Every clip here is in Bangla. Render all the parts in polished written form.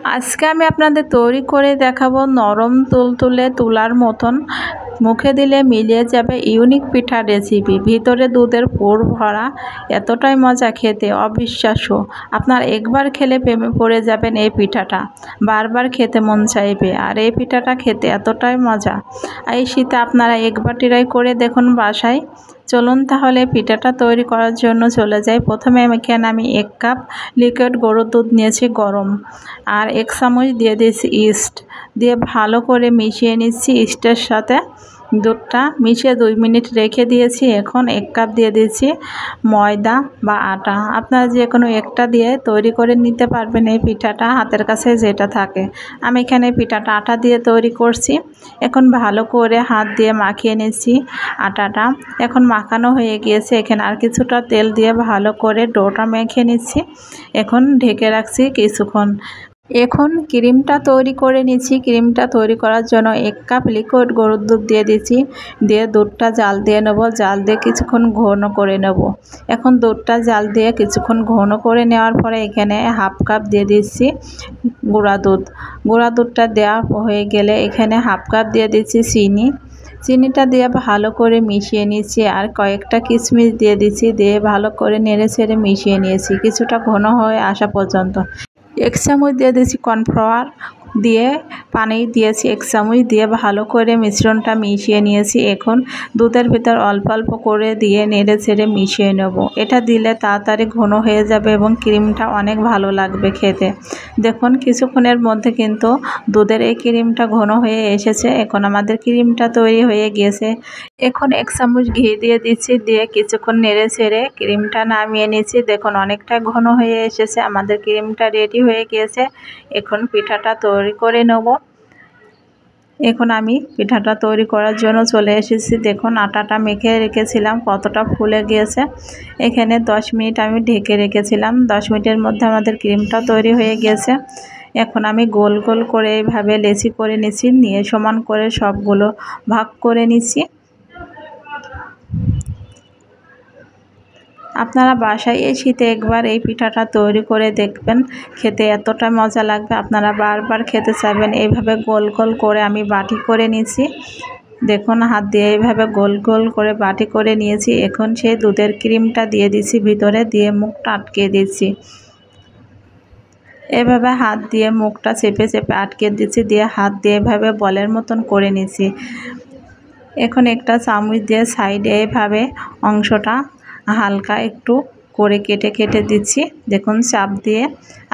আজকে আমি আপনাদের তৈরি করে দেখাবো নরম তুলতুলে তুলার মতন মুখে দিলে মিলিয়ে যাবে ইউনিক পিঠার রেসিপি। ভিতরে দুধের পুর ভরা, এতটাই মজা খেতে অবিশ্বাস্য। আপনার একবার খেলে প্রেমে পড়ে যাবেন এই পিঠাটা, বারবার খেতে মন চাইবে। আর এই পিঠাটা খেতে এতটাই মজা, এই শীতে আপনারা একবার ট্রাই করে দেখুন বাসায়। চলুন তাহলে পিঠাটা তৈরি করার জন্য চলে যাই। প্রথমে এখানে আমি 1 কাপ লিকুইড গরুর দুধ নিয়েছি গরম, আর 1 চামচ দিয়ে দিয়েছি ইস্ট, দিয়ে ভালো করে মিশিয়ে নিচ্ছি। ইস্টের সাথে দুধটা মিশিয়ে 2 মিনিট রেখে দিয়েছি। এখন 1 কাপ দিয়ে দিয়েছি ময়দা বা আটা, আপনারা যে কোনো একটা দিয়ে তৈরি করে নিতে পারবেন এই পিঠাটা, হাতের কাছে যেটা থাকে। আমি এখানে পিঠাটা আটা দিয়ে তৈরি করছি। এখন ভালো করে হাত দিয়ে মাখিয়ে নিচ্ছি আটাটা। এখন মাখানো হয়ে গিয়েছে, এখানে আর কিছুটা তেল দিয়ে ভালো করে ডোটা মেখে নিচ্ছি। এখন ঢেকে রাখছি কিছুক্ষণ। এখন ক্রিমটা তৈরি করে নিচ্ছি। ক্রিমটা তৈরি করার জন্য 1 কাপ লিকুইড গরুর দুধ দিয়ে দিচ্ছি, দিয়ে দুধটা জাল দিয়ে নেব। জাল দিয়ে কিছুক্ষণ ঘন করে নেব। এখন দুধটা জাল দিয়ে কিছুক্ষণ ঘন করে নেওয়ার পরে এখানে 1/2 কাপ দিয়ে দিচ্ছি গুঁড়া দুধ। গুঁড়া দুধটা দেওয়া হয়ে গেলে এখানে 1/2 কাপ দিয়ে দিচ্ছি চিনি। চিনিটা দিয়ে ভালো করে মিশিয়ে নিচ্ছি, আর কয়েকটা কিশমিশ দিয়ে দিচ্ছি, দিয়ে ভালো করে নেড়ে ছেড়ে মিশিয়ে নিয়েছি কিছুটা ঘন হয়ে আসা পর্যন্ত। 1 চামচ দিয়ে দিয়েছি কর্নফ্লাওয়ার, দিয়ে পানি দিয়েছি 1 চামচ, দিয়ে ভালো করে মিশ্রণটা মিশিয়ে নিয়েছি। এখন দুধের ভিতর অল্প অল্প করে দিয়ে নেড়ে ছেড়ে মিশিয়ে নেব। এটা দিলে তাড়াতাড়ি ঘন হয়ে যাবে এবং ক্রিমটা অনেক ভালো লাগবে খেতে। দেখুন কিছুক্ষণের মধ্যে কিন্তু দুধের এই ক্রিমটা ঘন হয়ে এসেছে। এখন আমাদের ক্রিমটা তৈরি হয়ে গিয়েছে। এখন 1 চামচ ঘি দিয়ে দিচ্ছি, দিয়ে কিছুক্ষণ নেড়ে ছেড়ে ক্রিমটা নামিয়ে নিচ্ছি। দেখুন অনেকটা ঘন হয়ে এসেছে, আমাদের ক্রিমটা রেডি হয়ে গিয়েছে। এখন পিঠাটা তৈরি করে নেব। এখন আমি পিঠাটা তৈরি করার জন্য চলে এসেছি। দেখুন আটাটা মেখে রেখেছিলাম কতটা ফুলে গিয়েছে। এখানে 10 মিনিট আমি ঢেকে রেখেছিলাম। 10 মিনিটের মধ্যে আমাদের ক্রিমটা তৈরি হয়ে গিয়েছে। এখন আমি গোল গোল করে এইভাবে লেচি করে নিচ্ছি, নিয়ে সমান করে সবগুলো ভাগ করে নিচ্ছি। আপনারা বাসায় এই শীতে একবার এই পিঠাটা তৈরি করে দেখবেন, খেতে এতটা মজা লাগবে আপনারা বারবার খেতে চাইবেন। এইভাবে গোল গোল করে আমি বাটি করে নিয়েছি। দেখুন হাত দিয়ে এইভাবে গোল গোল করে বাটি করে নিয়েছি। এখন সেই দুধের ক্রিমটা দিয়ে দিচ্ছি ভিতরে, দিয়ে মুখটা আটকে দিচ্ছি। এভাবে হাত দিয়ে মুখটা চেপে চেপে আটকে দিচ্ছি, দিয়ে হাত দিয়ে এভাবে বলের মতন করে নিচ্ছি। এখন একটা চামচ দিয়ে সাইডে এভাবে অংশটা হালকা একটু করে কেটে কেটে দিচ্ছি। দেখুন চাপ দিয়ে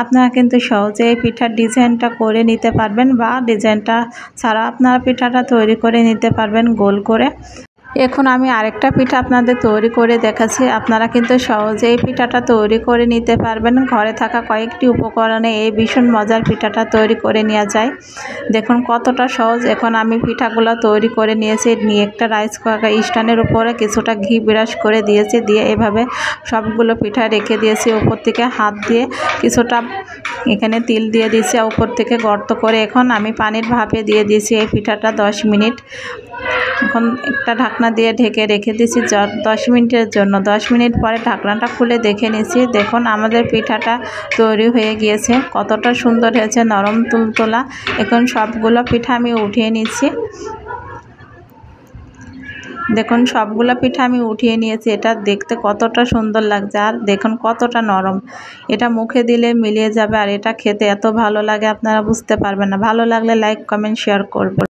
আপনারা কিন্তু সহজে এই পিঠার ডিজাইনটা করে নিতে পারবেন, বা ডিজাইনটা ছাড়া আপনারা পিঠাটা তৈরি করে নিতে পারবেন গোল করে। এখন আমি আরেকটা পিঠা আপনাদের তৈরি করে দেখাচ্ছি। আপনারা কিন্তু সহজেই পিঠাটা তৈরি করে নিতে পারবেন। ঘরে থাকা কয়েকটি উপকরণে এই ভীষণ মজার পিঠাটা তৈরি করে নেওয়া যায়। দেখুন কতটা সহজ। এখন আমি পিঠাগুলো তৈরি করে নিয়েছি, নিয়ে একটা রাইস কুকার স্ট্যান্ডের উপরে কিছুটা ঘি ব্রাশ করে দিয়েছি, দিয়ে এভাবে সবগুলো পিঠা রেখে দিয়েছি। উপর থেকে হাত দিয়ে কিছুটা এখানে তিল দিয়ে দিয়েছি, উপর থেকে গর্ত করে এখন আমি পানির ভাপে দিয়ে দিয়েছি এই পিঠাটা 10 মিনিট। এখন একটা ঢাকনা দিয়ে ঢেকে রেখে দিয়েছি 10 মিনিটের জন্য। 10 মিনিট পরে ঢাকনাটা খুলে দেখে নিয়েছি। দেখুন আমাদের পিঠাটা তৈরি হয়ে গিয়েছে, কতটা সুন্দর হয়েছে, নরম তুলতুলা। এখন সবগুলো পিঠা আমি উঠিয়ে নিচ্ছি। দেখুন সবগুলো পিঠা আমি উঠিয়ে নিয়েছি। এটা দেখতে কতটা সুন্দর লাগছে, আর দেখুন কতটা নরম। এটা মুখে দিলে মিলিয়ে যাবে, আর এটা খেতে এত ভালো লাগে আপনারা বুঝতে পারবেন না। ভালো লাগলে লাইক কমেন্ট শেয়ার করবেন।